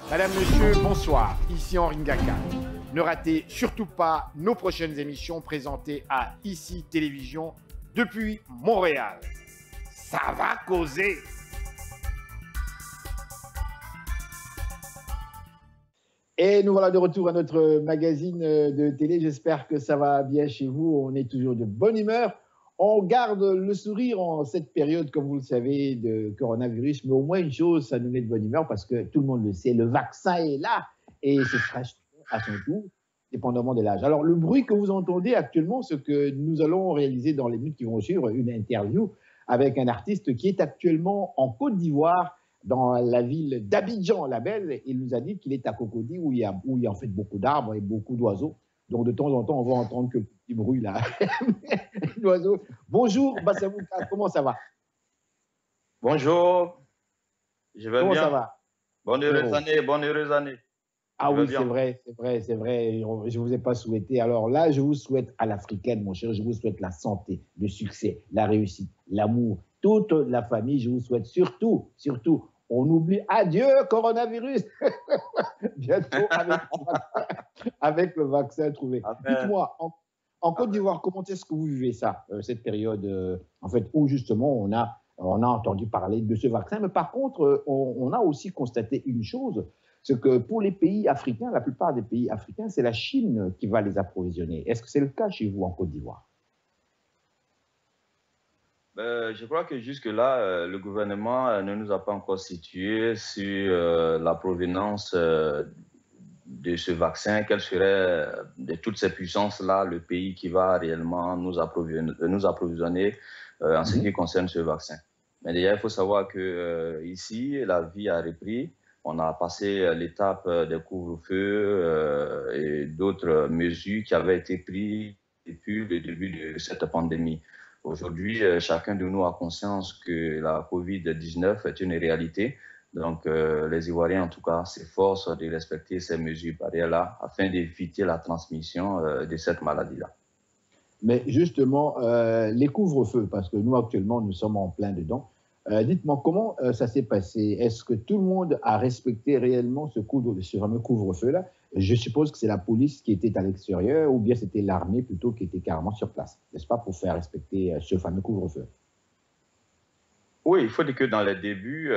Madame, Monsieur, bonsoir. Ici Henri Ngaka. Ne ratez surtout pas nos prochaines émissions présentées à ICI Télévision depuis Montréal. Ça va causer. Et nous voilà de retour à notre magazine de télé. J'espère que ça va bien chez vous. On est toujours de bonne humeur. On garde le sourire en cette période, comme vous le savez, de coronavirus. Mais au moins une chose, ça nous met de bonne humeur parce que tout le monde le sait, le vaccin est là et ce sera à son tour, dépendamment de l'âge. Alors, le bruit que vous entendez actuellement, c'est que nous allons réaliser dans les minutes qui vont suivre une interview avec un artiste qui est actuellement en Côte d'Ivoire, dans la ville d'Abidjan, la Belle. Il nous a dit qu'il est à Cocody, où il y a en fait beaucoup d'arbres et beaucoup d'oiseaux. Donc, de temps en temps, on va entendre que le petit bruit là. L'oiseau. Bonjour, Bassabouka, comment ça va? Bonjour, je vais comment bien. Ça va? Bonne heureuse année, bonne heureuse année. Ah oui, c'est vrai. Je ne vous ai pas souhaité. Alors là, je vous souhaite à l'africaine, mon cher, je vous souhaite la santé, le succès, la réussite, l'amour, toute la famille. Je vous souhaite surtout, on oublie, adieu coronavirus, bientôt avec le vaccin trouvé. Dites-moi, en Côte d'Ivoire, comment est-ce que vous vivez ça, cette période, en fait, où justement on a entendu parler de ce vaccin, mais par contre, on a aussi constaté une chose, c'est que pour les pays africains, la plupart des pays africains, c'est la Chine qui va les approvisionner. Est-ce que c'est le cas chez vous en Côte d'Ivoire? Je crois que jusque-là, le gouvernement ne nous a pas encore situé sur la provenance de ce vaccin. Quel serait, de toutes ces puissances-là, le pays qui va réellement nous approvisionner en ce qui concerne ce vaccin. Mais déjà, il faut savoir que ici, la vie a repris. On a passé l'étape des couvre-feux et d'autres mesures qui avaient été prises depuis le début de cette pandémie. Aujourd'hui, chacun de nous a conscience que la COVID-19 est une réalité. Donc, les Ivoiriens, en tout cas, s'efforcent de respecter ces mesures barrières-là afin d'éviter la transmission de cette maladie-là. Mais justement, les couvre-feux, parce que nous, actuellement, nous sommes en plein dedans. Dites-moi, comment ça s'est passé? Est-ce que tout le monde a respecté réellement ce fameux couvre-feu-là? Je suppose que c'est la police qui était à l'extérieur ou bien c'était l'armée plutôt qui était carrément sur place, n'est-ce pas, pour faire respecter ce fameux couvre-feu? Oui, il faut dire que dans les débuts,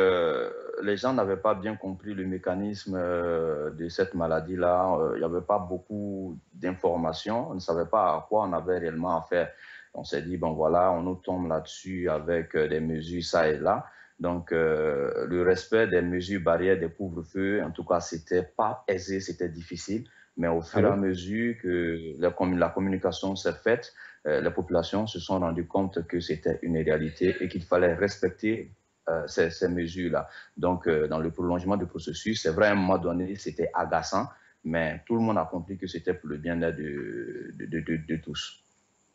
les gens n'avaient pas bien compris le mécanisme de cette maladie-là. Il n'y avait pas beaucoup d'informations. On ne savait pas à quoi on avait réellement affaire. On s'est dit, bon voilà, on nous tombe là-dessus avec des mesures ça et là. Donc, le respect des mesures barrières des couvre-feux, en tout cas, c'était pas aisé, c'était difficile. Mais au fur et à mesure que la communication s'est faite, les populations se sont rendues compte que c'était une réalité et qu'il fallait respecter ces mesures-là. Donc, dans le prolongement du processus, c'est vrai, à un moment donné, c'était agaçant, mais tout le monde a compris que c'était pour le bien-être de tous.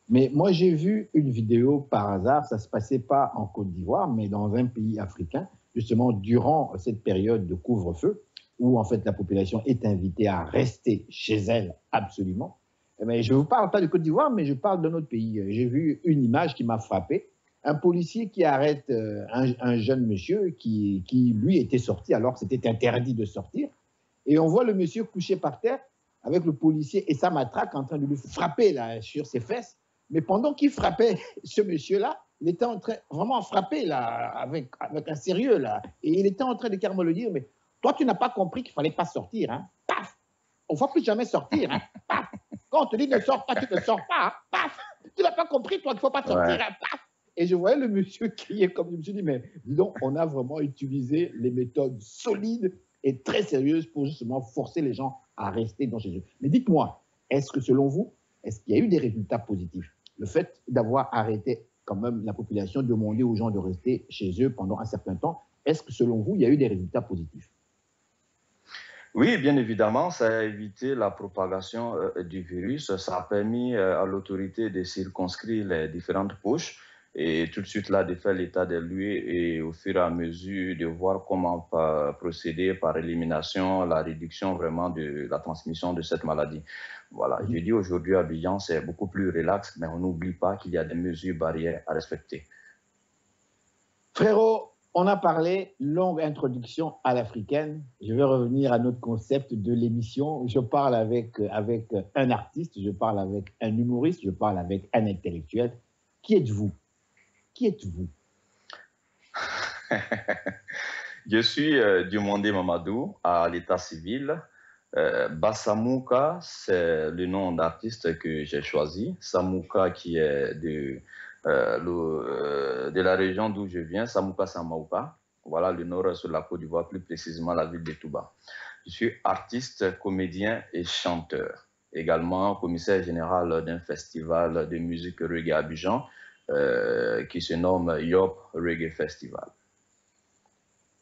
Mais moi, j'ai vu une vidéo par hasard, ça ne se passait pas en Côte d'Ivoire, mais dans un pays africain, justement durant cette période de couvre-feu, où en fait la population est invitée à rester chez elle absolument. Mais je ne vous parle pas de Côte d'Ivoire, mais je parle de notre pays. J'ai vu une image qui m'a frappé. Un policier qui arrête un jeune monsieur qui, lui, était sorti alors que c'était interdit de sortir. Et on voit le monsieur couché par terre avec le policier et sa matraque en train de lui frapper là, sur ses fesses. Mais pendant qu'il frappait ce monsieur-là, il était en train vraiment de frapper là, avec un sérieux. Là. Et il était en train de carrément le dire, mais toi, tu n'as pas compris qu'il ne fallait pas sortir. Hein? Paf! On ne va plus jamais sortir. Hein? Paf! Quand on te dit ne sors pas, tu ne sors pas. Hein? Paf! Tu n'as pas compris, toi, qu'il ne faut pas sortir. Hein? Paf! Et je voyais le monsieur crier comme je me suis dit, mais dis donc, on a vraiment utilisé les méthodes solides et très sérieuses pour justement forcer les gens à rester dans chez eux. Mais dites-moi, est-ce que selon vous, est-ce qu'il y a eu des résultats positifs? Le fait d'avoir arrêté quand même la population, demander aux gens de rester chez eux pendant un certain temps, est-ce que selon vous, il y a eu des résultats positifs? Oui, bien évidemment, ça a évité la propagation du virus. Ça a permis à l'autorité de circonscrire les différentes poches et tout de suite là de faire l'état des lieux et au fur et à mesure de voir comment procéder par élimination, la réduction vraiment de la transmission de cette maladie. Voilà, je dis aujourd'hui à Abidjan, c'est beaucoup plus relax, mais on n'oublie pas qu'il y a des mesures barrières à respecter. Frérot, On a parlé, longue introduction à l'africaine. Je vais revenir à notre concept de l'émission. Je parle avec un artiste, je parle avec un humoriste, je parle avec un intellectuel. Qui êtes-vous? Qui êtes-vous? Je suis Diomandé Mamadou à l'état civil. Bassamouka, c'est le nom d'artiste que j'ai choisi. Samouka qui est de la région d'où je viens, Samouka Samaouka. Voilà, le nord sur la Côte d'Ivoire, plus précisément la ville de Touba. Je suis artiste, comédien et chanteur. Également commissaire général d'un festival de musique reggae à Abidjan qui se nomme Yop Reggae Festival.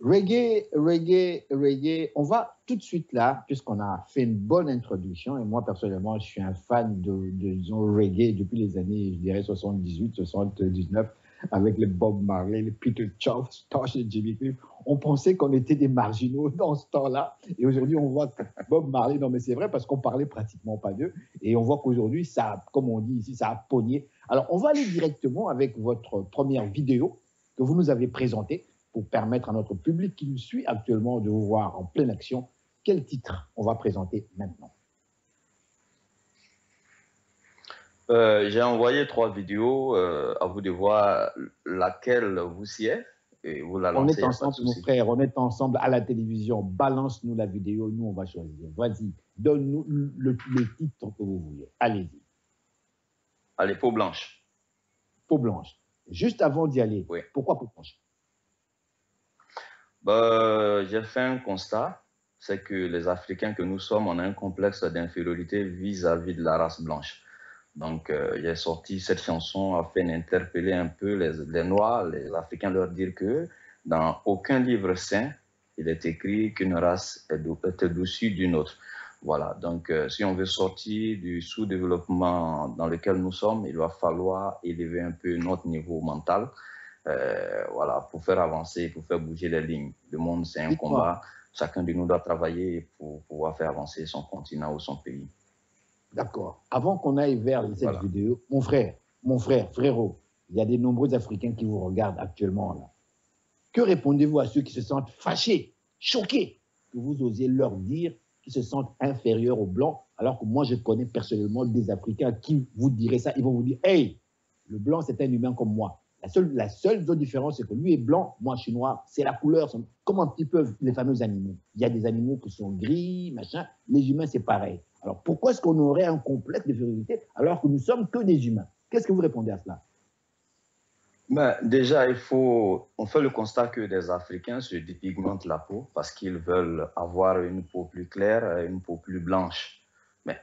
Reggae, reggae, reggae. On va tout de suite là, puisqu'on a fait une bonne introduction. Et moi, personnellement, je suis un fan disons, reggae depuis les années, je dirais, 78, 79, avec les Bob Marley, les Peter Tosh et Jimmy Cliff. On pensait qu'on était des marginaux dans ce temps-là. Et aujourd'hui, on voit que Bob Marley, non mais c'est vrai, parce qu'on parlait pratiquement pas d'eux. Et on voit qu'aujourd'hui, ça, comme on dit ici, ça a pogné. Alors, on va aller directement avec votre première vidéo que vous nous avez présentée, pour permettre à notre public qui nous suit actuellement de vous voir en pleine action. Quel titre on va présenter maintenant? J'ai envoyé 3 vidéos, à vous de voir laquelle vous sied et vous la lancez. On est ensemble, mon frère, on est ensemble à la télévision. Balance-nous la vidéo, nous on va choisir. Vas-y, donne-nous le titre que vous voulez. Allez-y. Allez, Peau blanche. Peau blanche. Juste avant d'y aller, oui. Pourquoi peau blanche? J'ai fait un constat, c'est que les Africains que nous sommes, on a un complexe d'infériorité vis-à-vis de la race blanche. Donc, j'ai sorti cette chanson afin d'interpeller un peu les Noirs, les Africains, leur dire que dans aucun livre saint, il est écrit qu'une race est au-dessus d'une autre. Voilà, donc si on veut sortir du sous-développement dans lequel nous sommes, il va falloir élever un peu notre niveau mental. Voilà, pour faire avancer, pour faire bouger les lignes. Le monde, c'est un combat. Chacun de nous doit travailler pour pouvoir faire avancer son continent ou son pays. D'accord. Avant qu'on aille vers cette vidéo, mon frère, frérot, il y a de nombreux Africains qui vous regardent actuellement là. Que répondez-vous à ceux qui se sentent fâchés, choqués, que vous osiez leur dire qu'ils se sentent inférieurs aux Blancs, alors que moi, je connais personnellement des Africains qui vous diraient ça. Ils vont vous dire, hey, le Blanc, c'est un humain comme moi. La seule différence, c'est que lui est blanc, moi je suis noir. C'est la couleur, comme un petit peu les fameux animaux. Il y a des animaux qui sont gris, machin. Les humains, c'est pareil. Alors pourquoi est-ce qu'on aurait un complexe d'infériorité alors que nous sommes que des humains? Qu'est-ce que vous répondez à cela? Déjà, on fait le constat que des Africains se dépigmentent la peau parce qu'ils veulent avoir une peau plus claire, une peau plus blanche. Mais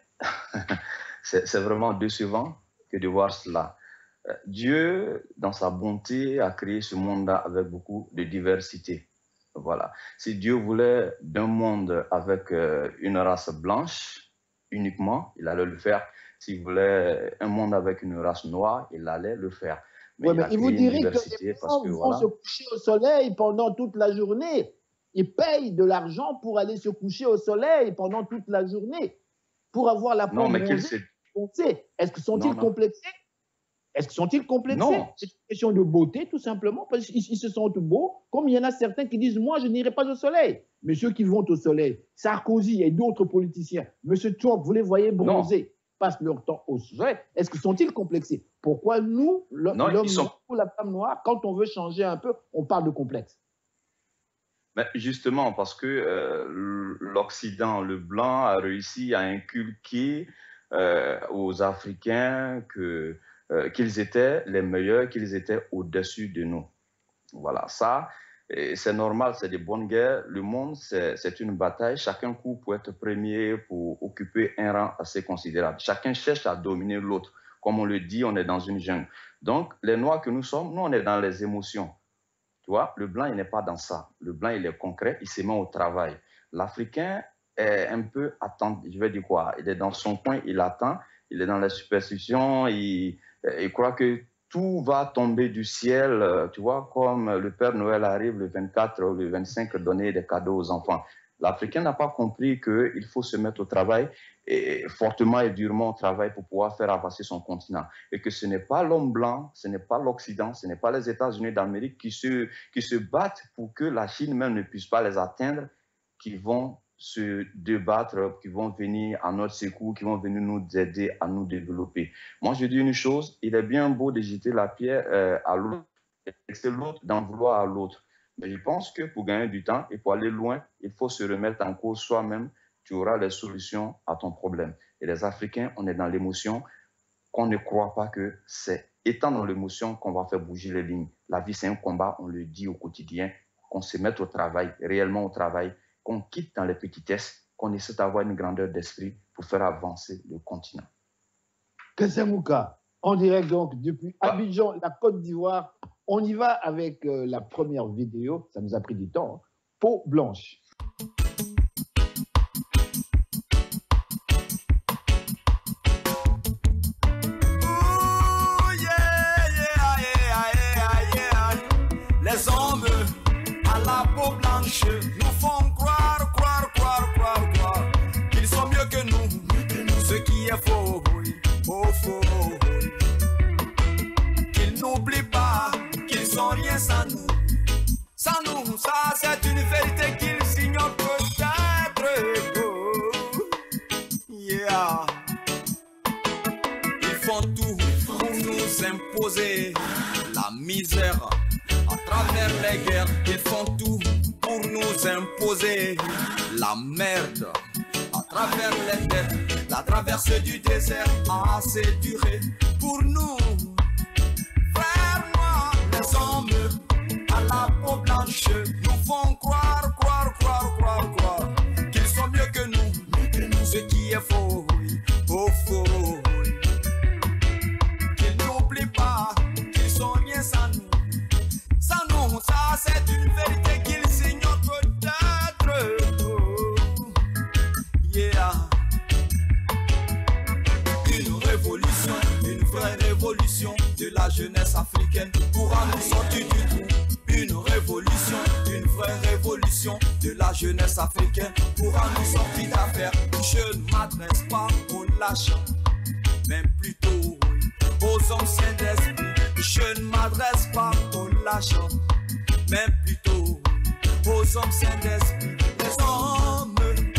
c'est vraiment décevant que de voir cela. Dieu, dans sa bonté, a créé ce monde-là avec beaucoup de diversité. Voilà. Si Dieu voulait d'un monde avec une race blanche uniquement, il allait le faire. S'il voulait un monde avec une race noire, il allait le faire. Mais il vous dirait que les gens vont se coucher au soleil pendant toute la journée. Ils payent de l'argent pour aller se coucher au soleil pendant toute la journée, pour avoir la peau bronzée. Est-ce que sont-ils complexés? Est-ce qu'ils sont-ils complexés? C'est une question de beauté, tout simplement, parce qu'ils se sentent beaux, comme il y en a certains qui disent « moi, je n'irai pas au soleil ». Mais ceux qui vont au soleil, Sarkozy et d'autres politiciens, M. Trump, vous les voyez bronzés, passent leur temps au soleil, est-ce qu'ils sont-ils complexés? Pourquoi nous, l'homme noir ou la femme noire, quand on veut changer un peu, on parle de complexe? Mais justement, parce que l'Occident, le blanc, a réussi à inculquer aux Africains qu'ils étaient les meilleurs, qu'ils étaient au-dessus de nous. Voilà, ça, c'est normal, c'est des bonnes guerres. Le monde, c'est une bataille. Chacun court pour être premier, pour occuper un rang assez considérable. Chacun cherche à dominer l'autre. Comme on le dit, on est dans une jungle. Donc, les Noirs que nous sommes, nous, on est dans les émotions. Tu vois, le blanc, il n'est pas dans ça. Le blanc, il est concret, il se met au travail. L'Africain est un peu attentif. Je vais dire quoi? Il est dans son coin, il attend. Il est dans la superstition, il croit que tout va tomber du ciel, tu vois, comme le Père Noël arrive le 24 ou le 25 donner des cadeaux aux enfants. L'Africain n'a pas compris qu'il faut se mettre au travail, et fortement et durement au travail pour pouvoir faire avancer son continent. Et que ce n'est pas l'homme blanc, ce n'est pas l'Occident, ce n'est pas les États-Unis d'Amérique qui se battent pour que la Chine même ne puisse pas les atteindre, qui vont se débattre, qui vont venir à notre secours, qui vont venir nous aider à nous développer. Moi, je dis une chose, il est bien beau de jeter la pierre à l'autre, et c'est l'autre d'en vouloir à l'autre. Mais je pense que pour gagner du temps et pour aller loin, il faut se remettre en cause soi-même. Tu auras les solutions à ton problème. Et les Africains, on est dans l'émotion, qu'on ne croit pas que c'est étant dans l'émotion qu'on va faire bouger les lignes. La vie, c'est un combat, on le dit au quotidien, qu'on se mette au travail, réellement au travail, qu'on quitte dans les petitesses, qu'on essaie d'avoir une grandeur d'esprit pour faire avancer le continent. Kassamouka, en direct donc depuis Abidjan, la Côte d'Ivoire. On y va avec la première vidéo, ça nous a pris du temps, hein. Peau blanche. Les hommes à la peau blanche nous font croire qu'ils sont mieux que nous, ce qui est faux, faux. Qu'ils n'oublient pas qu'ils sont rien sans nous. Sans nous, ça c'est une vérité qu'ils ignorent peut-être. Yeah. Ils font tout pour nous imposer la misère. À travers les guerres, ils font tout pour nous imposer la merde. À travers les terres, la traversée du désert a assez duré pour nous. Frères noirs, les hommes à la peau blanche nous font croire qu'ils sont mieux que nous, ce qui est faux, faux. Qu'ils n'oublient pas qu'ils sont rien sans nous. Sans nous, ça c'est une vérité qu'ils ignorent peut-être. Yeah. Une révolution, une vraie révolution de la jeunesse africaine pourra nous sortir du trou. Une révolution, une vraie révolution de la jeunesse africaine pourra nous sortir d'affaires. Je ne m'adresse pas aux lâchants, mais plutôt aux anciens d'esprit. Je ne m'adresse pas aux lâchants, mais plutôt aux anciens d'esprit. Les hommes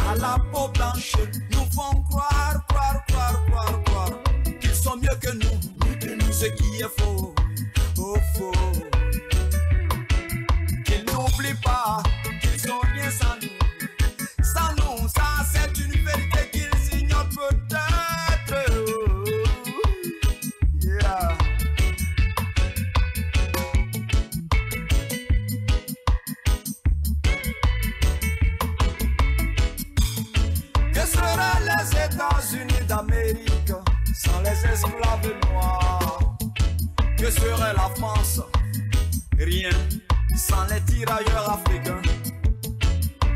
à la peau blanche nous font croire qu'ils sont mieux que nous, ce qui est faux, faux. Qu'ils n'oublient pas qu'ils sont rien sans nous. Sans nous, ça c'est une vérité qu'ils ignorent peut-être. Yeah. Que seraient les États-Unis d'Amérique sans les esclaves noirs? Que serait la France? Rien sans les tirailleurs africains.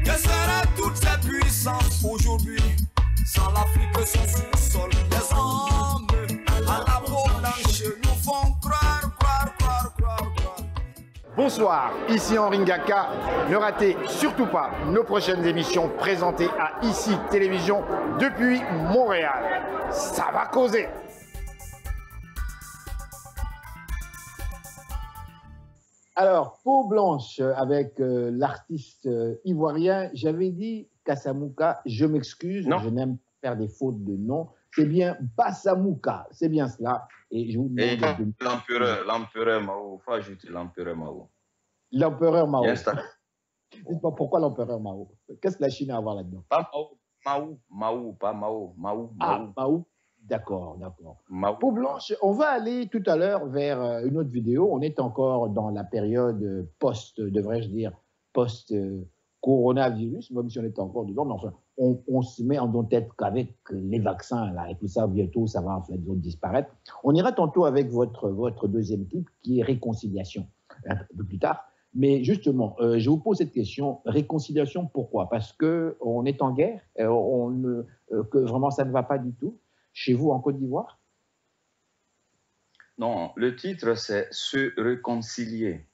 Que seraient toutes ces puissances aujourd'hui sans l'Afrique, son sous-sol? Les hommes à la peau blanche nous font croire. Bonsoir, ici Henri Ngaka. Ne ratez surtout pas nos prochaines émissions présentées à ICI Télévision depuis Montréal. Ça va causer. Alors, Peau blanche avec l'artiste ivoirien. J'avais dit Kassamouka, je m'excuse, je n'aime pas faire des fautes de nom. C'est bien Bassamouka, c'est bien cela. Et je vous demande l'empereur Mao, il faut ajouter l'empereur Mao. L'empereur Mao. Yes, Dites-moi pourquoi l'empereur Mao? Qu'est-ce que la Chine a à voir là-dedans? Pas Mao, pas Mao. Ah, Mao. D'accord. Mao. Peau blanche, on va aller tout à l'heure vers une autre vidéo. On est encore dans la période devrais-je dire, post-coronavirus, même si on est encore dedans. Mais enfin, on se met en tête qu'avec les vaccins là, et tout ça, bientôt, ça va en fait disparaître. On ira tantôt avec votre deuxième type, qui est réconciliation, un peu plus tard. Mais justement, je vous pose cette question, réconciliation, pourquoi? Parce qu'on est en guerre, que vraiment ça ne va pas du tout chez vous en Côte d'Ivoire? Non, le titre c'est « Se réconcilier ».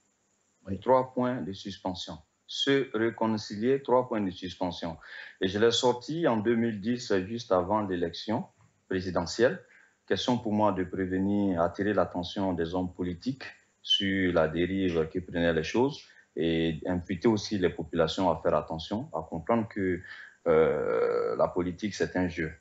Oui. 3 points de suspension. se réconcilier, 3 points de suspension. Et je l'ai sorti en 2010, juste avant l'élection présidentielle. Question pour moi de prévenir, attirer l'attention des hommes politiques sur la dérive qui prenaient les choses et inviter aussi les populations à faire attention, à comprendre que la politique, c'est un jeu.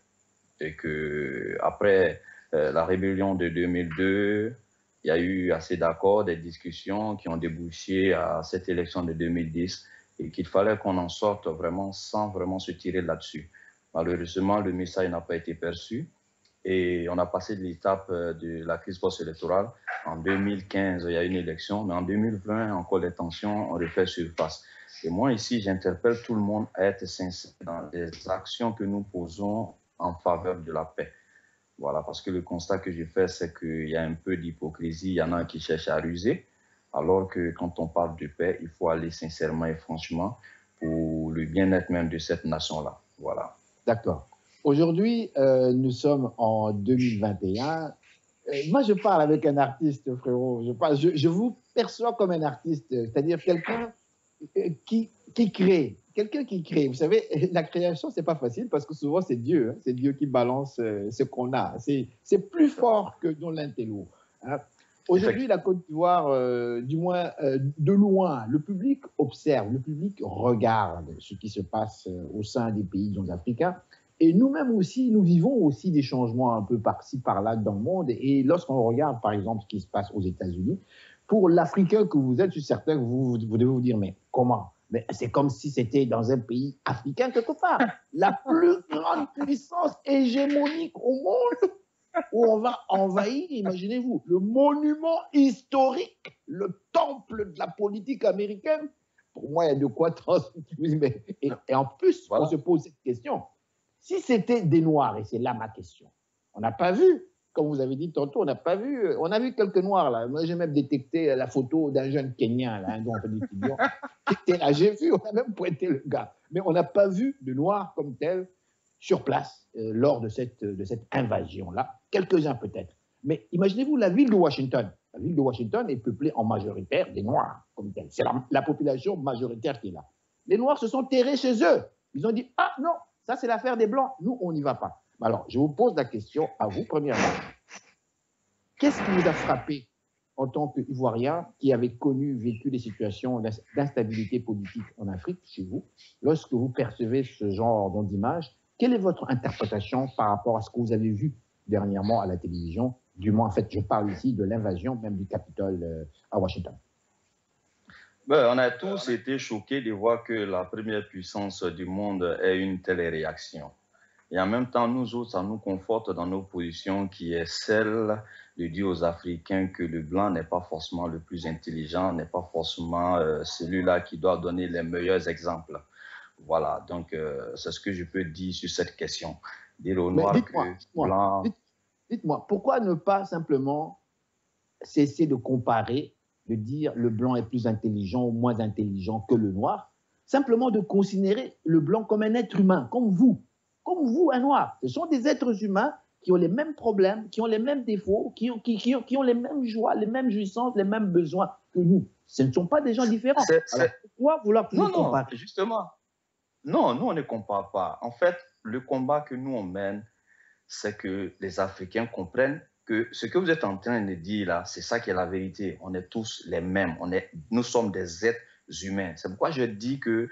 Et qu'après la rébellion de 2002, il y a eu assez d'accords, des discussions qui ont débouché à cette élection de 2010 et qu'il fallait qu'on en sorte vraiment sans vraiment se tirer là-dessus. Malheureusement, le message n'a pas été perçu et on a passé de l'étape de la crise post-électorale. En 2015, il y a eu une élection, mais en 2020, encore les tensions ont refait surface. Et moi, ici, j'interpelle tout le monde à être sincère dans les actions que nous posons en faveur de la paix. Voilà, parce que le constat que j'ai fait, c'est qu'il y a un peu d'hypocrisie, il y en a qui cherchent à ruser, alors que quand on parle de paix, il faut aller sincèrement et franchement pour le bien-être même de cette nation-là. Voilà. D'accord. Aujourd'hui, nous sommes en 2021. Moi, je parle avec un artiste, frérot. Je vous perçois comme un artiste, c'est-à-dire quelqu'un qui crée. Quelqu'un qui crée. Vous savez, la création, c'est pas facile parce que souvent, c'est Dieu. Hein, c'est Dieu qui balance ce qu'on a. C'est plus fort que dans l'intello. Hein. Aujourd'hui, la Côte d'Ivoire, du moins de loin, le public observe, le public regarde ce qui se passe au sein des pays africains. Et nous-mêmes aussi, nous vivons aussi des changements un peu par-ci, par-là dans le monde. Et lorsqu'on regarde, par exemple, ce qui se passe aux États-Unis, pour l'Africain que vous êtes, je suis certain que vous devez vous dire, mais comment? Mais c'est comme si c'était dans un pays africain quelque part. La plus grande puissance hégémonique au monde, où on va envahir, imaginez-vous, le monument historique, le temple de la politique américaine. Pour moi, il y a de quoi transmettre. Et en plus, voilà, on se pose cette question. Si c'était des Noirs, et c'est là ma question, on n'a pas vu, comme vous avez dit tantôt, on n'a pas vu, on a vu quelques Noirs là. Moi, j'ai même détecté la photo d'un jeune Kenyan, là, un don étudiant, qui était là. J'ai vu, on a même pointé le gars. Mais on n'a pas vu de Noirs comme tel sur place lors de cette invasion-là. Quelques-uns peut-être. Mais imaginez-vous la ville de Washington. La ville de Washington est peuplée en majoritaire des Noirs comme tel. C'est la population majoritaire qui est là. Les Noirs se sont terrés chez eux. Ils ont dit, ah non, ça, c'est l'affaire des Blancs. Nous, on n'y va pas. Alors, je vous pose la question à vous, premièrement. Qu'est-ce qui vous a frappé en tant qu'Ivoirien qui avait vécu des situations d'instabilité politique en Afrique, chez vous, lorsque vous percevez ce genre d'image? Quelle est votre interprétation par rapport à ce que vous avez vu dernièrement à la télévision? Du moins, en fait, je parle ici de l'invasion même du Capitole à Washington. On a tous été choqués de voir que la première puissance du monde ait une telle réaction. Et en même temps, nous autres, ça nous conforte dans nos positions qui est celle de dire aux Africains que le blanc n'est pas forcément le plus intelligent, n'est pas forcément celui-là qui doit donner les meilleurs exemples. Voilà, donc c'est ce que je peux dire sur cette question. Dire aux Noirs que blanc... Dites-moi, pourquoi ne pas simplement cesser de comparer, de dire le blanc est plus intelligent ou moins intelligent que le noir, simplement de considérer le blanc comme un être humain, comme vous, un noir. Ce sont des êtres humains qui ont les mêmes problèmes, qui ont les mêmes défauts, qui ont les mêmes joies, les mêmes jouissances, les mêmes besoins que nous. Ce ne sont pas des gens différents. Alors, pourquoi vouloir toujours comparer? Non, justement. Non, nous, on ne compare pas. En fait, le combat que nous, on mène, c'est que les Africains comprennent que ce que vous êtes en train de dire là, c'est ça qui est la vérité. On est tous les mêmes. Nous sommes des êtres humains. C'est pourquoi je dis que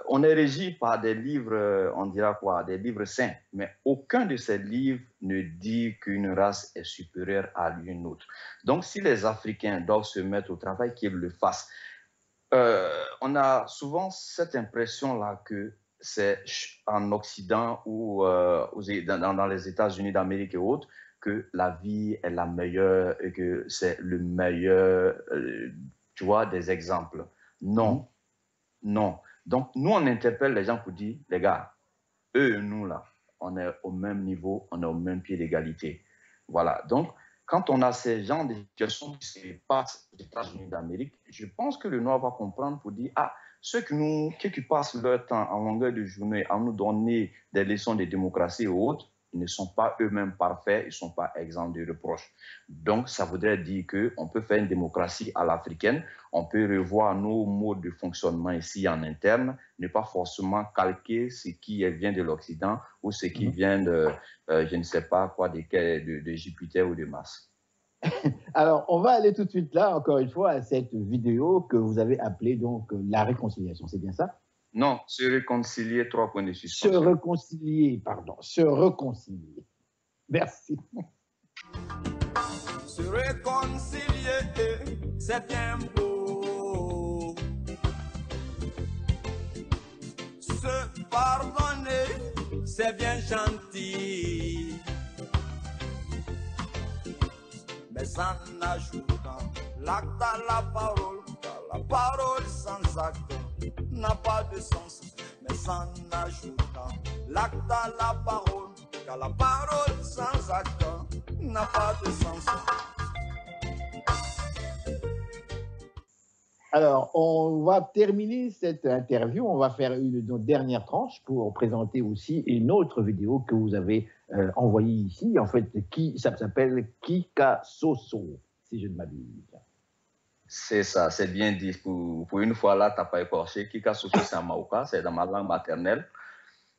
on est régi par des livres, on dira quoi, des livres saints. Mais aucun de ces livres ne dit qu'une race est supérieure à une autre. Donc, si les Africains doivent se mettre au travail, qu'ils le fassent. On a souvent cette impression-là que c'est en Occident ou dans les États-Unis d'Amérique et autres que la vie est la meilleure et que c'est le meilleur, tu vois, des exemples. Non, non. Donc, nous, on interpelle les gens pour dire, les gars, eux et nous, là, on est au même niveau, on est au même pied d'égalité. Voilà. Donc, quand on a ces gens de situations qui se passent aux États-Unis d'Amérique, je pense que le Noir va comprendre pour dire, ah, ceux qui passent leur temps en longueur de journée à nous donner des leçons de démocratie et autres, ils ne sont pas eux-mêmes parfaits, ils ne sont pas exempts de reproches. Donc, ça voudrait dire qu'on peut faire une démocratie à l'africaine, on peut revoir nos modes de fonctionnement ici en interne, ne pas forcément calquer ce qui vient de l'Occident ou ce qui vient de, je ne sais pas quoi, de Jupiter ou de Mars. Alors, on va aller tout de suite là, encore une fois, à cette vidéo que vous avez appelée donc la réconciliation, c'est bien ça? Non, se réconcilier, 3 points de suspension. Se réconcilier, pardon, se réconcilier. Merci. Se réconcilier, c'est bien beau. Se pardonner, c'est bien gentil. Mais en ajoutant l'acte à la parole, car la parole sans acte n'a pas de sens. Mais en ajoutant l'acte à la parole, car la parole sans acte n'a pas de sens. Alors, on va terminer cette interview. On va faire une dernière tranche pour présenter aussi une autre vidéo que vous avez envoyée ici. En fait, ça s'appelle Kikasoso, si je ne m'abuse. C'est ça, c'est bien dit. Pour une fois là, tu n'as pas écorché. Kikasoso, c'est en Maoka, c'est dans ma langue maternelle.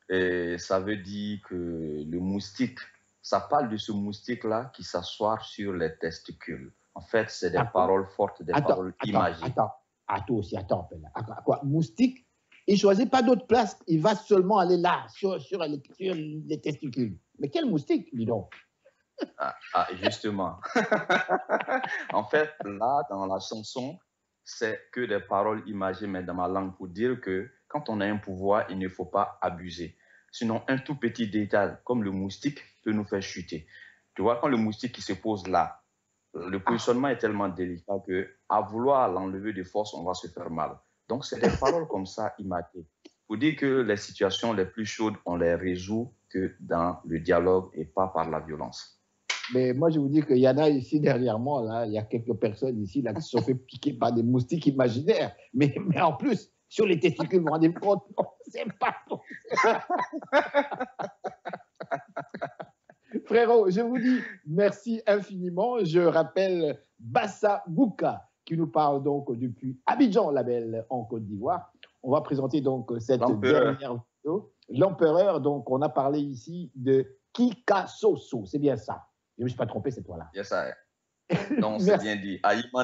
Et ça veut dire que le moustique, ça parle de ce moustique-là qui s'assoit sur les testicules. En fait, c'est des paroles fortes, des paroles imagées. Attends aussi, attends. Quoi, moustique, il ne choisit pas d'autre place. Il va seulement aller là, sur les testicules. Mais quel moustique, dis donc? Justement. En fait, là, dans la chanson, c'est que des paroles imagées, mais dans ma langue, pour dire que quand on a un pouvoir, il ne faut pas abuser. Sinon, un tout petit détail, comme le moustique, peut nous faire chuter. Tu vois, quand le moustique qui se pose là, le positionnement est tellement délicat qu'à vouloir l'enlever de force, on va se faire mal. Donc, c'est des paroles comme ça imagées. Pour dire que les situations les plus chaudes, on les résout que dans le dialogue et pas par la violence. Mais moi, je vous dis qu'il y en a ici dernièrement, là, il y a quelques personnes ici là, qui se sont fait piquer par des moustiques imaginaires. Mais en plus, sur les testicules, vous vous rendez compte, c'est pas bon. Frérot, je vous dis merci infiniment. Je rappelle Bassa Bouka qui nous parle donc depuis Abidjan, la belle, en Côte d'Ivoire. On va présenter donc cette dernière vidéo. L'empereur, donc on a parlé ici de Kikasoso, c'est bien ça. Je ne me suis pas trompé cette fois-là. Yes, non, c'est bien dit. Aïman